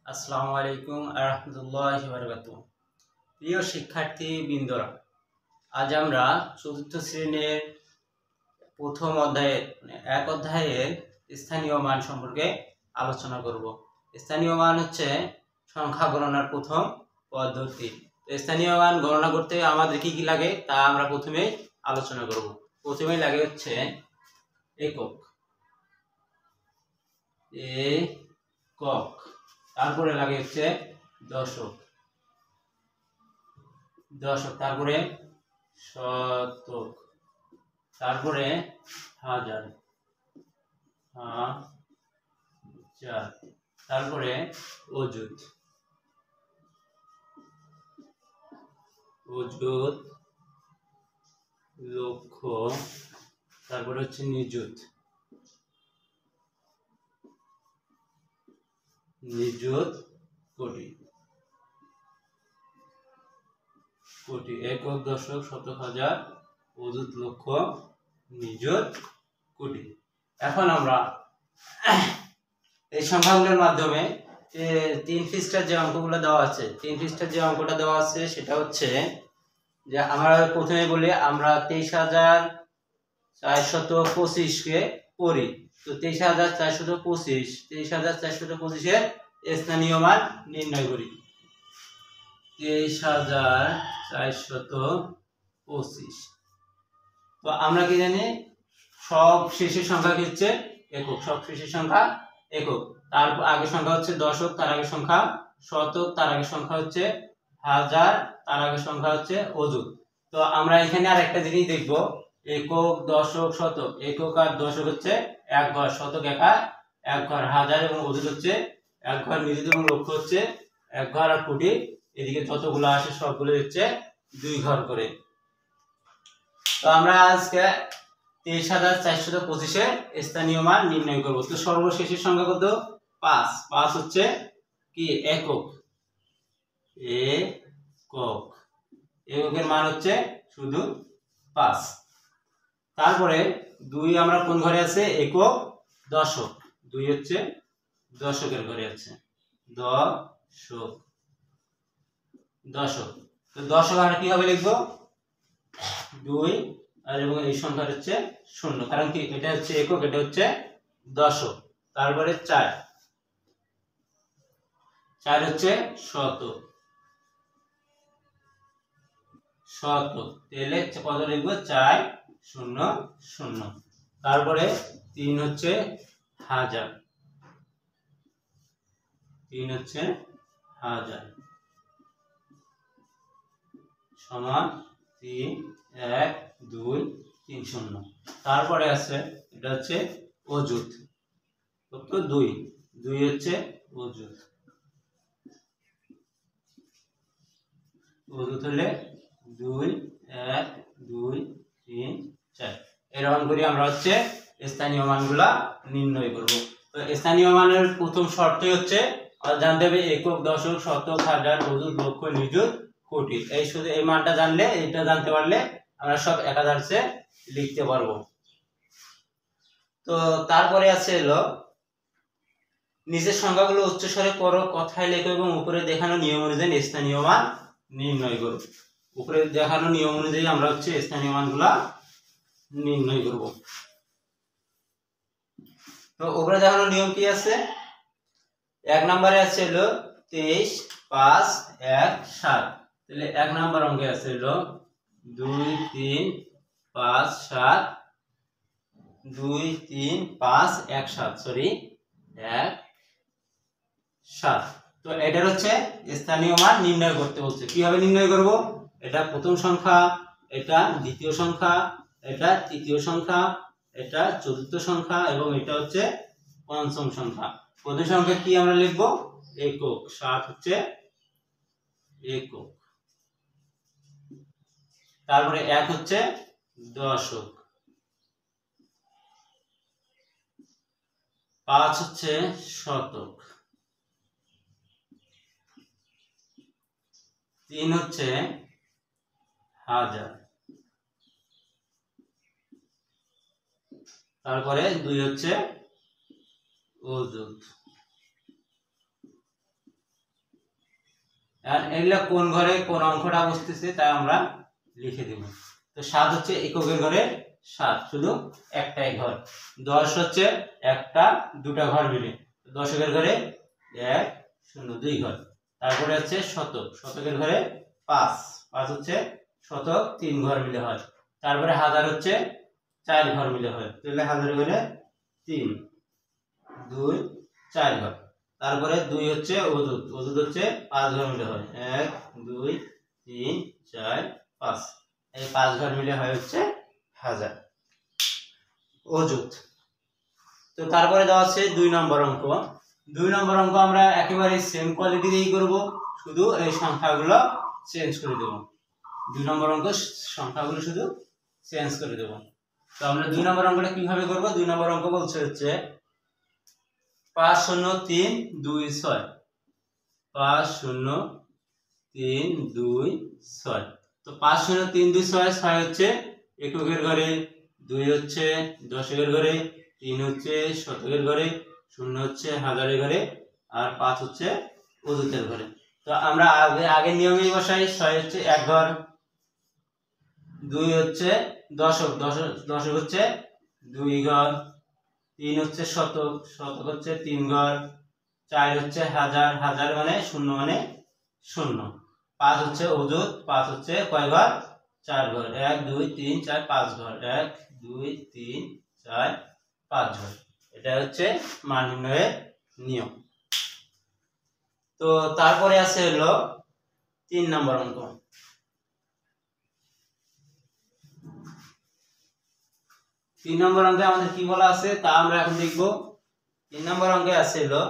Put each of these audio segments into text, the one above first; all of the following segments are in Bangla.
আসসালামু আলাইকুম রাহমাতুল্লাহি ওয়া বারাকাতুহু। প্রিয় শিক্ষার্থী বৃন্দরা, আজ আমরা চতুর্থ শ্রেণীর প্রথম অধ্যায়ের এক অধ্যায়ের স্থানীয় মান সম্পর্কে আলোচনা করব। স্থানীয় মান হচ্ছে সংখ্যা গণনার প্রথম পদ্ধতি। স্থানীয় মান গণনা করতে আমাদের কি কি লাগে তা আমরা প্রথমেই আলোচনা করব। প্রথমেই লাগে হচ্ছে একক, তারপরে লাগে হচ্ছে দশক, তারপরে শতক, তারপরে হাজার, তারপরে অযুত, লক্ষ, তারপরে হচ্ছে নিযুত, কোটি। একক, দশক, শতক, হাজার, অযুত, লক্ষ, নিযুত, কোটি। এখন আমরা এই সংখ্যাগুলোর মাধ্যমে তিন পৃষ্ঠার যে অঙ্কগুলো দেওয়া আছে, সেটা হচ্ছে যে আমরা প্রথমে বলি আমরা 23,425 কে পড়ি। তো 23,425 এর স্থানীয় মান নির্ণয় করি। 23,425, তো আমরা কি জানি সব শেষের সংখ্যা কি হচ্ছে একক, তার আগের সংখ্যা হচ্ছে দশক, তার আগের সংখ্যা শতক, তার আগের সংখ্যা হচ্ছে হাজার, তার আগের সংখ্যা হচ্ছে অযুত। তো আমরা এখানে আর একটা জিনিস দেখব, একক, দশক, শতক। একক আর দশক হচ্ছে এক ঘর, শতক এক ঘর, হাজার এবং অযুত হচ্ছে এক ঘর, নিযুত এবং লক্ষ হচ্ছে এক ঘর, আর কোটি এদিকে যতগুলো আসে সবগুলো হচ্ছে দুই ঘর করে। তো আমরা আজকে 23,425 এর স্থানীয় মান নির্ণয় করব। তো সর্বশেষের সংখ্যা কত? 5। 5 হচ্ছে কি একক, এককের মান হচ্ছে শুধু 5। তারপরে 2 আমরা কোন ঘরে আছে? একক, দশক। 2 হচ্ছে দশকের ঘরে আছে, দশক। তো দশক আমরা কিভাবে লিখবো? 2 আর এবং এই সংখ্যাটা হচ্ছে 0, কারণ কি এটা হচ্ছে একক, এটা হচ্ছে দশক। তারপরে 4 হচ্ছে শতক, তাহলে কত লিখবো? 4 0 0। তারপরে 3 হচ্ছে হাজার, সমান 3 1 2 3 0। তারপরে আছে এটা হচ্ছে অযুত, কত? 2 হচ্ছে অযুত। হলে 2 1 2 3 4। এরকম করে আমরা হচ্ছে স্থানীয় মানগুলা নির্ণয় করব। তো স্থানীয় মানের প্রথম শর্তই হচ্ছে জানতে হবে একক, দশক, শতক, হাজার, অযুত, লক্ষ, নিযুত, কোটি। এই শুধু এই মানটা জানলে, এটা জানতে পারলে আমরা সব একাধারে লিখতে পারবো। তো তারপরে আছে হলো নিচের সংখ্যাগুলো উচ্চস্বরে পড়ো, কথায় লেখো এবং উপরে দেখানো নিয়ম অনুযায়ী স্থানীয় মান নির্ণয় করো। উপরে দেখানো নিয়ম অনুযায়ী আমরা হচ্ছে স্থানীয় মানগুলা নির্ণয় করব। তো উপরে দেখানো নিয়ম কি আছে? এক নম্বরে আছে হলো 23 5 1 7। তাহলে এক নম্বর অঙ্কে আছে হলো 2 3 5 7 2 3 5 1 7, সরি 1 7। তো এটার হচ্ছে স্থানীয় মান নির্ণয় করতে বলছে। কিভাবে নির্ণয় করব? এটা প্রথম সংখ্যা, এটা দ্বিতীয় সংখ্যা, এটা তৃতীয় সংখ্যা, এটা চতুর্থ সংখ্যা এবং এটা হচ্ছে পঞ্চম সংখ্যা। প্রথম সংখ্যা কি আমরা লিখব? একক, 7 হচ্ছে একক। তারপরে 1 হচ্ছে দশক, 5 হচ্ছে শতক, 3 হচ্ছে হাজার, তারপরে 2 হচ্ছে অযুত, এগুলা কোন ঘরে কোন অঙ্কটা বসতেছে তাই আমরা লিখে দেব। তো 7 হচ্ছে এককের ঘরে 7, শুধু একটাই ঘর। 10 হচ্ছে একটা দুটা ঘর মিলে, দশকের ঘরে 1 0 2 ঘর। তারপরে হচ্ছে শতক, শতকের ঘরে 5, 5 হচ্ছে শতক 3 ঘর মিলে হয়। তারপরে হাজার হচ্ছে 4 ঘর মিলে হয়, তাহলে হাজারের ঘরে 3 2 4 ঘর। তারপরে 2 হচ্ছে অযুত, অযুত হচ্ছে 5 ঘর মিলে হয়, 1 2 3 4 5, এই 5 ঘর মিলে হয় হচ্ছে হাজার অযুত। তো তারপরে দেওয়া আছে 2 নম্বর অঙ্ক। 2 নম্বর অঙ্ক আমরা একেবারে সেম কোয়ালিটি দিয়েই করব, শুধু এই সংখ্যাগুলো চেঞ্জ করে দেব। 2 নম্বর অঙ্ক সংখ্যাগুলো শুধু চেঞ্জ করে দেব। তো আমরা 2 নম্বর অঙ্কটা কিভাবে করব? 2 নম্বর অঙ্ক বলছে হচ্ছে 5 0 3 2 6, 5 0 3 2 6। তো 5 0 3 2 6, 6 হচ্ছে এককের ঘরে, 2 হচ্ছে দশকের ঘরে, 3 হচ্ছে শতকের ঘরে, 0 হচ্ছে হাজারের ঘরে, আর 5 হচ্ছে অযুতের ঘরে। তো আমরা আগে নিয়মেই বসাই। 6 হচ্ছে 1 ঘর, 2 হচ্ছে দশক, দশক হচ্ছে 2 ঘর, 3 হচ্ছে শতক, শতক হচ্ছে 3 ঘর, 4 হচ্ছে হাজার, হাজার মানে 0 মানে 0, 5 হচ্ছে অযুত, 5 হচ্ছে কয় ঘর? 4 ঘর, 1 2 3 4 5 ঘর, 1 2 3 4 5 ঘর। এটা হচ্ছে মান নির্ণয়ের নিয়ম। তো তারপরে আছে হলো 3 নম্বর অঙ্ক। 3 নম্বর অঙ্কে আমাদের কি বলা আছে তা আমরা এখন দেখব। 3 নম্বর অঙ্কে আছে হলো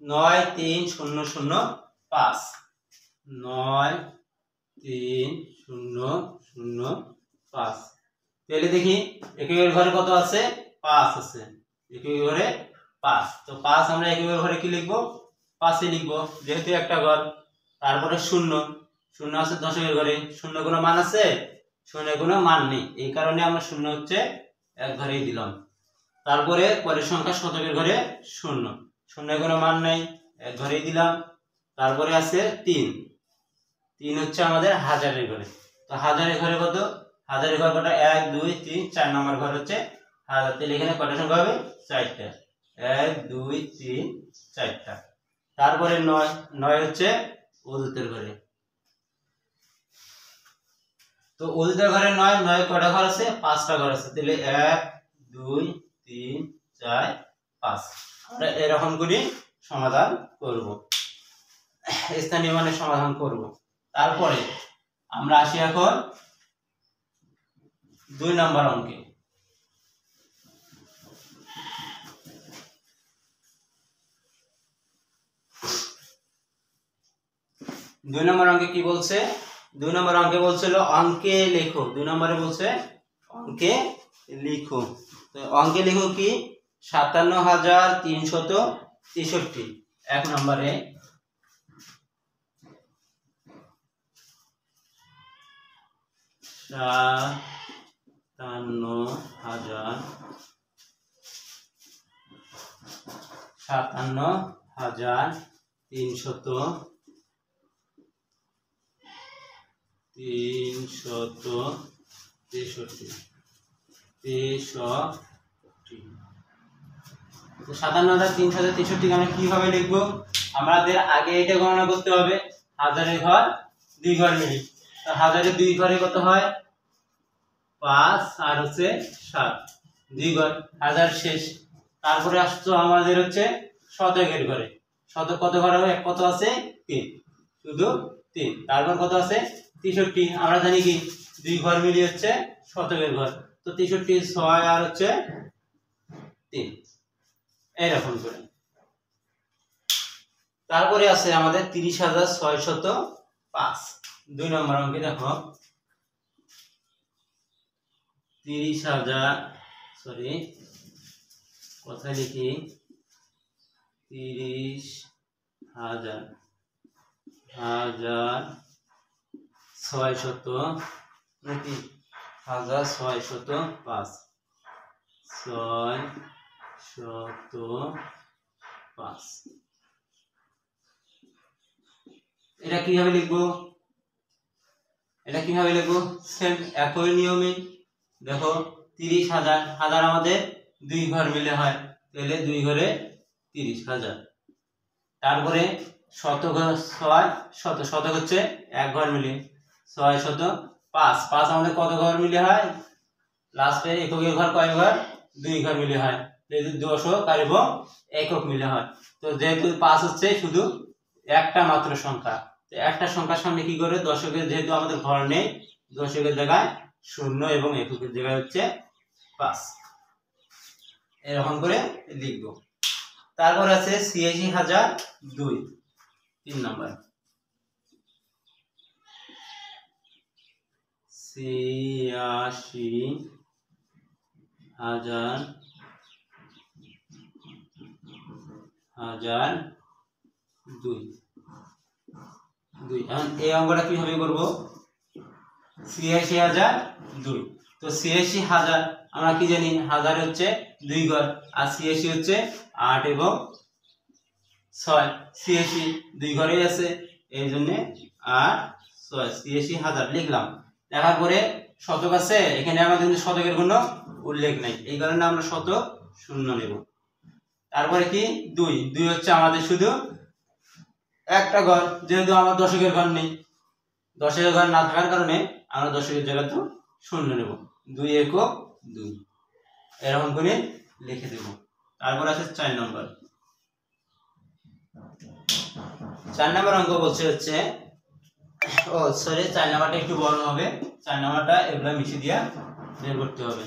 9 3 0 0 5, 9 3 0 0 5। তাহলে দেখি এককের ঘরে কত আছে? 5 আছে, এককের ঘরে 5। তো 5 আমরা এককের ঘরে কি লিখব? 5 এ লিখব, যেহেতু একটা ঘর। তারপরে 0, 0 আছে দশকের ঘরে, 0 কোনো মান আছে? 0 কোনো মান নেই, এই কারণে আমরা 0 হচ্ছে এক ঘরেই দিলাম। তারপরে পরের সংখ্যা শতকের ঘরে 0, 0 কোনো মান নাই, এক ঘরেই দিলাম। তারপরে আছে 3, 3 হচ্ছে আমাদের হাজারের ঘরে। তো হাজারের ঘরে কত? হাজারের ঘর কটা? 1 2 3 4 নম্বর ঘর হচ্ছে হাজার। তাহলে এখানে কয়টা সংখ্যা হবে? 4টা, 1 2 3 4টা। তারপরে 9, 9 হচ্ছে অযুতের ঘরে। তো অযুতের ঘরে 9, 9 কয়টা ঘর আছে? 5টা ঘর আছে। তাহলে 1 2 3 4 5। আমরা এরকম করে সমাধান করব, স্থানীয় মানের সমাধান করব। তারপরে আমরা আসি এখন 2 নম্বর অঙ্কে। 2 নম্বর অঙ্কে কি বলছে? 2 নম্বর অঙ্কে বলছিল অঙ্কে লেখো। 2 নম্বরে বলছে অঙ্কে লিখো। তো অঙ্কে লিখো কি? 57,363। 1 নম্বরে 57,363 আমরা কিভাবে লিখবো? আমাদের আগে এটা গণনা করতে হবে। হাজারের ঘর 2 ঘর মিলে, তো হাজারের 2 ঘরে কত হয়? 5 আর হচ্ছে 7, 2 ঘর, হাজার শেষ। তারপরে আসতো আমাদের হচ্ছে শতকের ঘরে। শতক কত ঘর হবে? কত আছে? 3, শুধু 3। তারপর কত আছে? 63। আমরা জানি কি 2 ঘর মিলে হচ্ছে শতকের ঘর। তো 63 6 আর হচ্ছে 3, এইরকম করে। তারপরে আছে আমাদের 30,605। 2 নম্বর অঙ্কে দেখো 30,000, সরি কোথায় লিখি? 30,000 নাকি 1,605, 605 এটা কিভাবে লিখবো, সেম একই নিয়মে। দেখো 30,000, হাজার আমাদের 2 ঘর মিলে হয়, তাহলে 2 ঘরে 30,000। তারপরে শতক 6 শতক হচ্ছে 1 ঘর মিলে, 6 শত 5, 5 আমাদের কত ঘর মিলে হয়, লাস্টে এককের ঘর কয় ঘর, 2 ঘর মিলে হয়, যেহেতু দশক আর এবং একক মিলে হয়। তো যেহেতু 5 হচ্ছে শুধু একটা মাত্র সংখ্যা, তো একটা সংখ্যার সামনে কি করে, দশকের যেহেতু আমাদের ঘর নেই, দশকের জায়গায় 0 এবং এককের জায়গায় হচ্ছে 5, এরকম করে লিখবো। তারপর আছে 86,002, 3 নাম্বার। 86,002। এখন এই অঙ্কটা কিভাবে করব, 86,002। তো 86,000 আমরা কি জানি, হাজার হচ্ছে 2 ঘর, আর 86 হচ্ছে 8 এবং 6, 86 2 ঘরেই আছে, এই জন্য 8 6, 86,000 লিখলাম। লেখার পরে শতক আছে, এখানে আমাদের কিন্তু শতকের কোনো উল্লেখ নেই, এই কারণে আমরা শতক 0 নেব। তারপরে কি 2 হচ্ছে আমাদের শুধু একটা ঘর, যেহেতু আমার দশকের ঘর নেই, দশকের ঘর না থাকার কারণে আমরা দশকের জায়গায় তো 0 নেব, 2 একক 2, এরকম করে লিখে দেব। তারপর আছে 4 নম্বর। 4 নম্বর অঙ্ক বলছে হচ্ছে, ও সরি 4 নাম্বারটা একটু বড় হবে, 4 নাম্বারটা এগুলা মিশিয়ে দিয়া বের করতে হবে।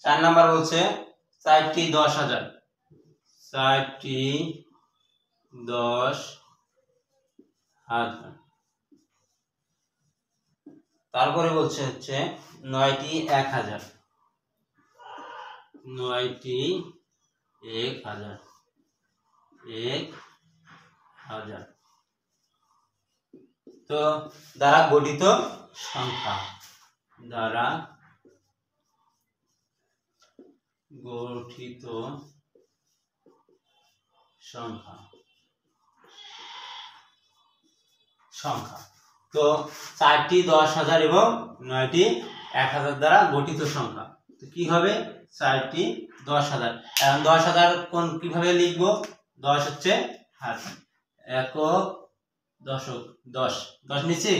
চার নাম্বার বলছে 4টি 10,000, 4টি 10,000। তারপরে বলছে হচ্ছে 9টি 1,000, 9টি 1,000, 1,000। তো দ্বারা গঠিত সংখ্যা, দ্বারা গঠিত সংখ্যা। তো 4টি 10,000 এবং 9টি 1,000 দ্বারা গঠিত সংখ্যা। তো কি হবে, 4টি 10,000, এখন 10,000 কোন কিভাবে লিখবো, 10 হচ্ছে হাজার, একক দশক 10 নিচ্ছি,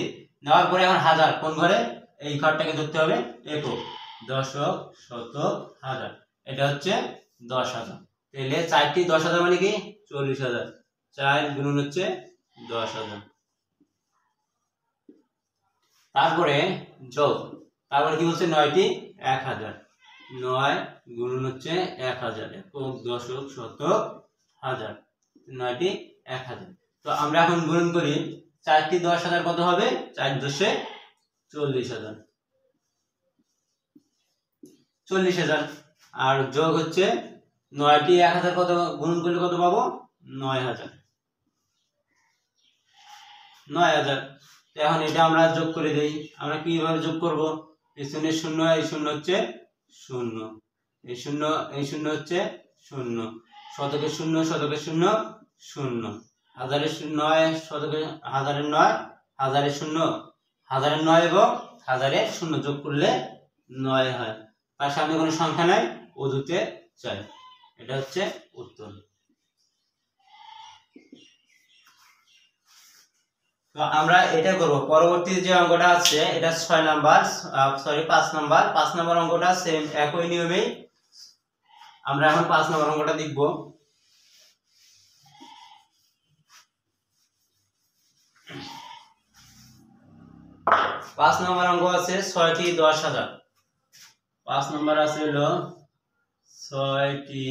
নেওয়ার পরে এখন হাজার কোন ঘরে, এই ঘরটাকে ধরতে হবে একক, দশক শতক হাজার, এটা হচ্ছে 10,000। তাহলে 4টি 10,000 মানে কি 40,000, 4 গুণন হচ্ছে 10,000। তারপরে যোগ, তারপরে কি বলছে 9টি 1,000, 9 গুণন হচ্ছে 1,000, একক দশক শতক হাজার, 9টি 1,000। তো আমরা এখন গুণন করি, 4টি 10,000 কত হবে, 4 10 40,000, 40,000। আর যোগ হচ্ছে 9টি 1,000 কত গুণন করলে কত পাবো, 9,000, 9,000। এখন এটা আমরা যোগ করে দেই, আমরা কিভাবে যোগ করব, পিছনে 0, এই 0 হচ্ছে 0, এই 0 এই 0 হচ্ছে 0, শতকের 0 শতকের 0 0, হাজারের 9 শতকের হাজারের 9, হাজারের 0 হাজারের 9 এবং হাজারের 0 যোগ করলে 9 হয়, তার সামনে কোনো সংখ্যা নাই, অজুতে চাই, এটা হচ্ছে উত্তর। তো আমরা এটা করব, পরবর্তী যে অঙ্কটা আছে এটা 6 নাম্বার, সরি 5 নাম্বার। 5 নাম্বার অঙ্কটা সেম একই নিয়মেই, আমরা এখন 5 নাম্বার অঙ্কটা দেখব। পাঁচ নাম্বার অঙ্ক আছে 6টি 10,000, 5 নাম্বার আছে হলো 6টি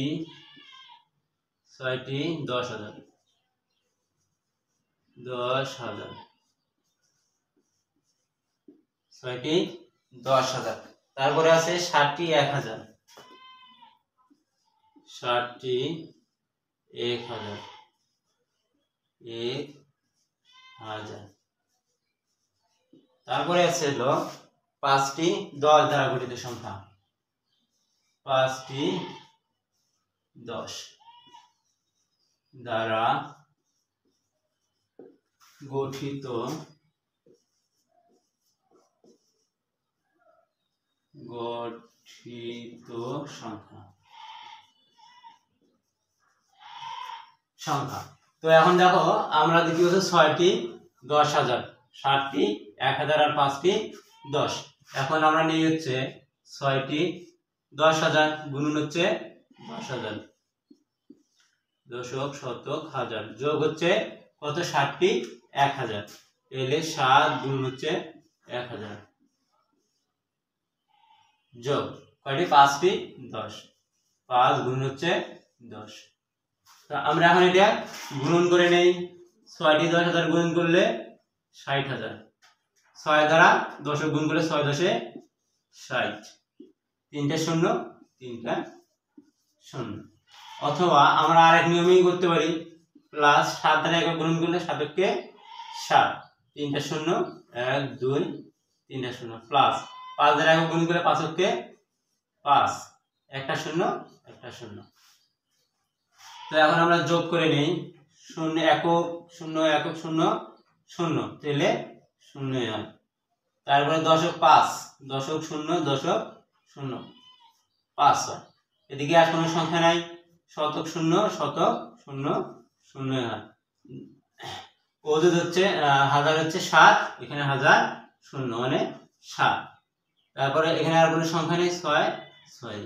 10,000, 10,000, 6টি 10,000। তারপরে আছে 7টি 1,000, 7টি 1,000, 1,000। তারপরে আছে হলো 5টি 10 দ্বারা গঠিত সংখ্যা, 5টি 10 দ্বারা গঠিত সংখ্যা। তো এখন দেখো আমরা দেখি হচ্ছে 6টি 10,000, 7টি 1000 আর 5টি 10। এখন আমরা নিই হচ্ছে 6টি 10,000 গুণন হচ্ছে 10,000, দশক শতক হাজার, যোগ হচ্ছে কত 7টি 1000, এলে 7 গুণ হচ্ছে 1000, যোগ কয়টি 5টি 10, 5 গুণ হচ্ছে 10। তো আমরা এখন এটা গুণন করে নেই। 6টি 10,000 গুণন করলে 60,000, 6 দ্বারা 10 গুণ করলে 6 10 60, 3টা 0 3টা 0। অথবা আমরা আরেক নিয়মেই করতে পারি, প্লাস 7 দ্বারা 1 গুণন করলে 7 কে 7, 3টা 0 1 2 3টা 0, প্লাস 5 দ্বারা 1 গুণন করলে 5 কে 5, একটা 0 একটা 0। তো এখন আমরা যোগ করে নেই, 0 একক 0 একক 0 0, তাহলে 0 হয়। তারপরে দশক 5, দশক 0 দশক 0 5 হয়। এদিকে আর কোনো সংখ্যা নাই, শতক 0 শতক 0 0 হয়। অযুত হচ্ছে হাজার হচ্ছে 7, এখানে 1000 0 মানে 7। তারপরে এখানে আর কোনো সংখ্যা নেই, 6 6,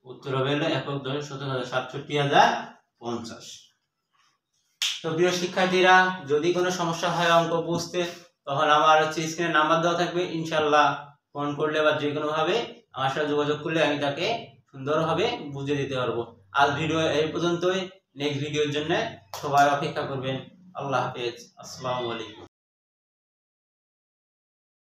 উত্তর হবে হলো একক দশক শতক হাজার 67,050। তো প্রিয় শিক্ষার্থীরা, যদি কোনো সমস্যা হয় অঙ্ক বুঝতে, তখন আমার হচ্ছে স্ক্রিনে নাম্বার দেওয়া থাকবে, ইনশাআল্লাহ ফোন করলে বা যে কোনো ভাবে আমার সাথে যোগাযোগ করলে আমি তাকে সুন্দরভাবে বুঝিয়ে দিতে পারবো। আজ ভিডিও এই পর্যন্তই, নেক্সট ভিডিওর জন্য সবাই অপেক্ষা করবেন। আল্লাহ হাফেজ, আসসালামু আলাইকুম।